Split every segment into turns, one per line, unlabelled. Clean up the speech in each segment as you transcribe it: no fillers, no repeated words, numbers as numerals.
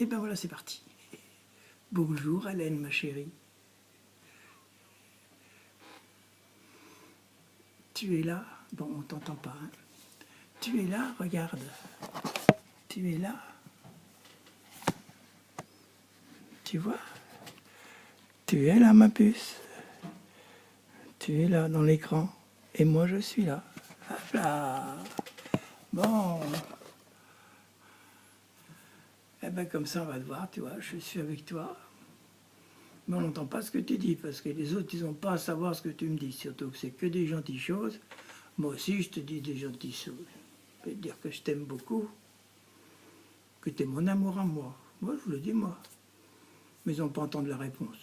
Et ben voilà, c'est parti. Bonjour Hélène, ma chérie. Tu es là? Bon, on t'entend pas. Hein. Tu es là? Regarde. Tu es là? Tu vois? Tu es là, ma puce. Tu es là, dans l'écran. Et moi, je suis là. Hop là. Bon. Eh ben comme ça, on va te voir, tu vois. Je suis avec toi. Mais on n'entend pas ce que tu dis, parce que les autres, ils n'ont pas à savoir ce que tu me dis. Surtout que c'est que des gentilles choses. Moi aussi, je te dis des gentilles choses. Je peux te dire que je t'aime beaucoup. Que tu es mon amour à moi. Moi, je vous le dis, moi. Mais ils n'ont pas entendu la réponse.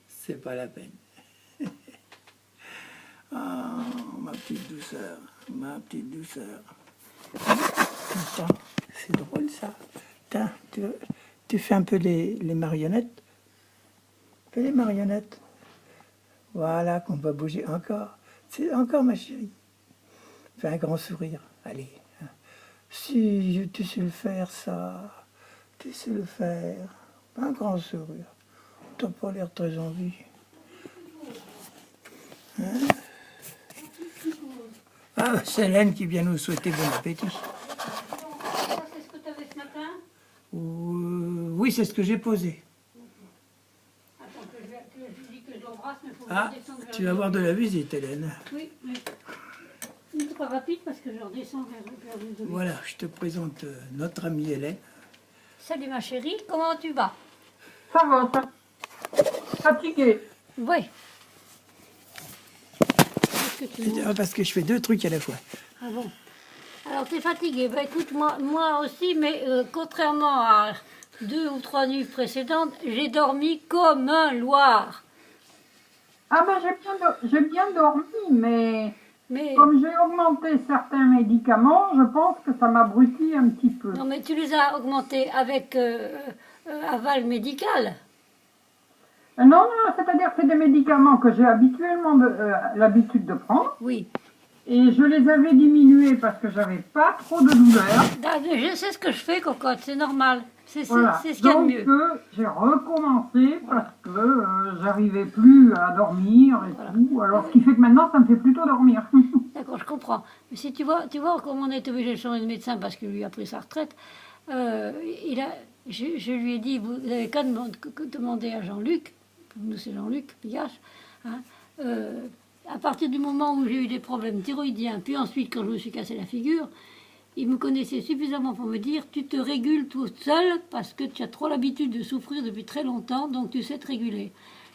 C'est pas la peine. Ah, ma petite douceur. Ma petite douceur. Attends, c'est drôle ça. Tiens, tu fais un peu les marionnettes. Fais les marionnettes. Voilà, qu'on va bouger encore. C'est encore ma chérie. Fais un grand sourire. Allez. Si tu sais le faire, ça. Tu sais le faire. Un grand sourire. T'as pas l'air très envie. Hein? Ah, c'est Hélène qui vient nous souhaiter bon appétit.
C'est ce que tu avais ce matin?
Oui, c'est ce que j'ai posé.
Attends, que je dis que je l'embrasse, mais il faut que
Ah,
je redescende vers
tu vas avoir de la visite, Hélène.
Oui, mais c'est pas rapide parce que je redescends vers le dos.
Voilà, je te présente notre amie Hélène.
Salut ma chérie, comment tu vas?
Ça va, ça. Fatigué.
Oui. Qu'est-ce que tu veux?
Parce que je fais deux trucs à la fois.
Ah bon? Alors tu es fatiguée? Ben écoute, moi aussi, mais contrairement à 2 ou 3 nuits précédentes, j'ai dormi comme un loir.
Ah ben j'ai bien dormi, mais
Mais
comme j'ai augmenté certains médicaments, je pense que ça m'abrutit un petit peu.
non, mais tu les as augmentés avec aval médical.
Non, c'est-à-dire que c'est des médicaments que j'ai habituellement l'habitude de prendre.
Oui.
Et je les avais diminués parce que j'avais pas trop de douleur.
Je sais ce que je fais, cocotte, c'est normal. C'est
Voilà.
ce qu'il y a de mieux.
Donc j'ai recommencé parce que j'arrivais plus à dormir et tout. Alors ce qui fait que maintenant ça me fait plutôt dormir.
D'accord, je comprends. Mais si tu vois comment on est obligé de changer de médecin parce qu'il lui a pris sa retraite, je lui ai dit, vous n'avez qu'à demander à Jean-Luc, pour nous c'est Jean-Luc Pigache, hein, à partir du moment où j'ai eu des problèmes thyroïdiens, puis ensuite quand je me suis cassé la figure, il me connaissait suffisamment pour me dire, tu te régules toute seule parce que tu as trop l'habitude de souffrir depuis très longtemps, donc tu sais te réguler.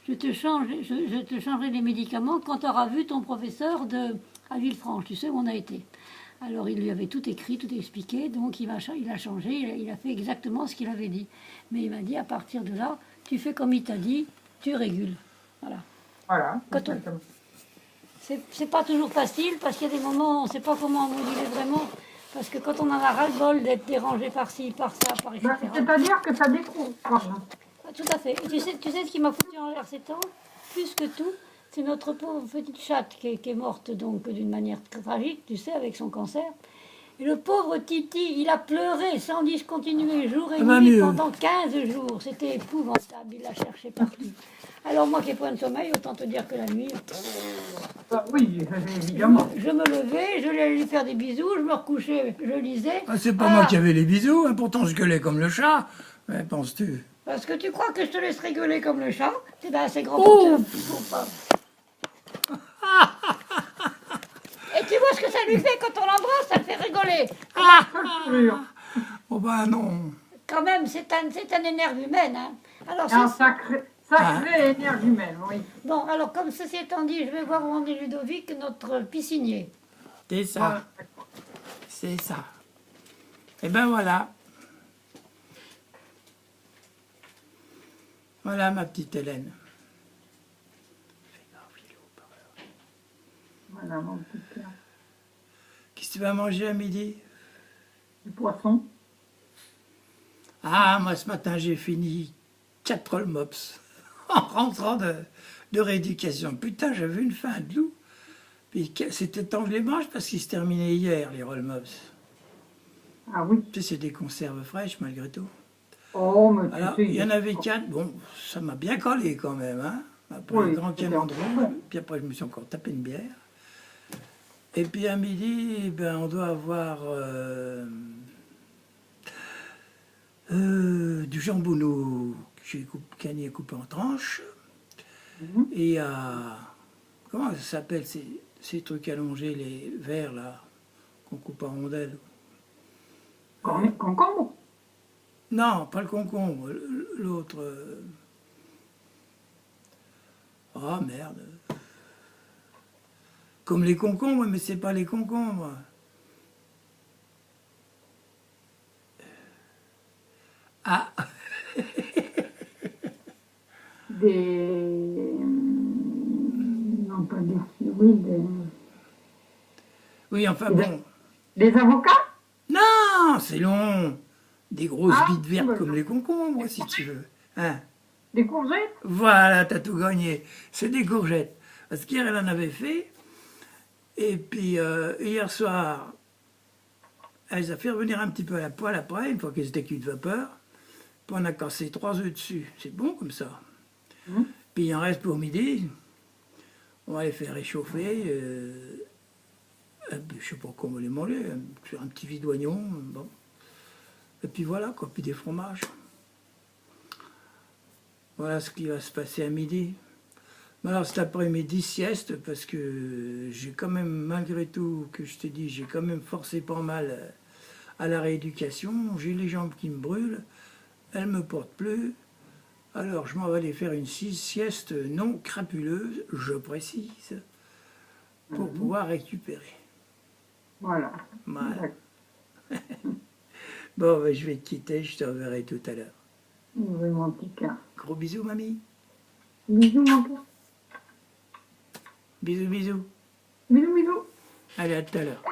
Je te changerai les médicaments quand tu auras vu ton professeur à Villefranche, tu sais où on a été. Alors il lui avait tout écrit, tout expliqué, donc il a changé, il a fait exactement ce qu'il avait dit. Mais il m'a dit, à partir de là, tu fais comme il t'a dit, tu régules. Voilà.
Voilà.
C'est pas toujours facile parce qu'il y a des moments où on ne sait pas comment moduler vraiment. Parce que quand on en a ras-le-bol d'être dérangé par-ci, par-ça, par etc.
C'est-à-dire que ça décourage.
Tout à fait. Et tu sais ce qui m'a foutu en l'air ces temps? Plus que tout, c'est notre pauvre petite chatte qui est morte donc d'une manière très tragique, tu sais, avec son cancer. Et le pauvre Titi, il a pleuré sans discontinuer jour et nuit pendant 15 jours. C'était épouvantable, il l'a cherché partout. Alors moi qui ai point de sommeil, autant te dire que la nuit...
Oui, évidemment.
Je me levais, je allais lui faire des bisous, je me recouchais, je lisais.
Ah, c'est pas moi qui avais les bisous, hein, pourtant je gueulais comme le chat. Mais penses-tu?
Parce que tu crois que je te laisse rigoler comme le chat? C'est bien assez grand pour pas. Et tu vois ce que ça lui fait quand on l'embrasse, ça le fait rigoler.
Oh bah non.
Quand même, c'est un énerve humaine. Hein. Alors,
Un sacré énergumène, oui.
Bon, alors comme ceci étant dit, je vais voir où en est Ludovic, notre piscinier.
C'est ça. C'est ça. Et ben voilà. Voilà ma petite Hélène.
Voilà mon petit cœur.
Qu'est-ce que tu vas manger à midi?
Du poisson.
Ah, moi ce matin j'ai fini 4 roll mops en rentrant de rééducation. Putain, j'avais une faim de loup. Puis c'était temps que je les mange parce qu'ils se terminaient hier, les roll mops.
Ah oui.
Tu sais, c'est des conserves fraîches malgré tout.
Oh, mais tu
Alors,
sais,
il y en avait 4. Bon, ça m'a bien collé quand même. Hein. Après,
Oui,
un grand
c'était
canon de
important.
rouge. Puis après, je me suis encore tapé une bière. Et puis à midi, ben, on doit avoir du jambonneau que j'ai cagné coupé en tranches.
Mhm.
Et il y a. Comment ça s'appelle ces trucs allongés, les verts là, qu'on coupe en rondelles?
Concombre.
Non, pas le concombre, l'autre. Oh merde. Comme les concombres, mais c'est pas les concombres. Ah,
Des... Non, pas des kiwis,
oui, enfin
des,
bon.
des avocats.
Non, c'est long. Des grosses
Ah,
bites vertes
bah,
comme les concombres, si tu veux. Hein?
des courgettes.
Voilà, t'as tout gagné. C'est des courgettes. Parce qu'hier, elle en avait fait. Et puis, hier soir, elle les a fait revenir un petit peu à la poêle après, une fois qu'elles étaient cuites de vapeur. Puis on a cassé 3 œufs dessus. C'est bon comme ça.
Mhm.
Puis il en reste pour midi. On va les faire réchauffer. Je sais pas comment les manger. Sur un petit vide d'oignon. Bon. Et puis voilà, quoi. Puis des fromages. Voilà ce qui va se passer à midi. Mais alors cet après-midi, sieste, parce que j'ai quand même, malgré tout, que je t'ai dit, j'ai quand même forcé pas mal à la rééducation. J'ai les jambes qui me brûlent. Elles me portent plus. Alors je m'en vais aller faire une sieste non crapuleuse, je précise, pour pouvoir récupérer.
Voilà.
Voilà.
D'accord.
Bon, ben, je vais te quitter, je te reverrai tout à l'heure.
Oui, mon petit cœur.
Gros bisous, mamie.
Bisous, mon cœur.
Bisous, bisous.
Bisous, bisous.
Allez, à tout à l'heure.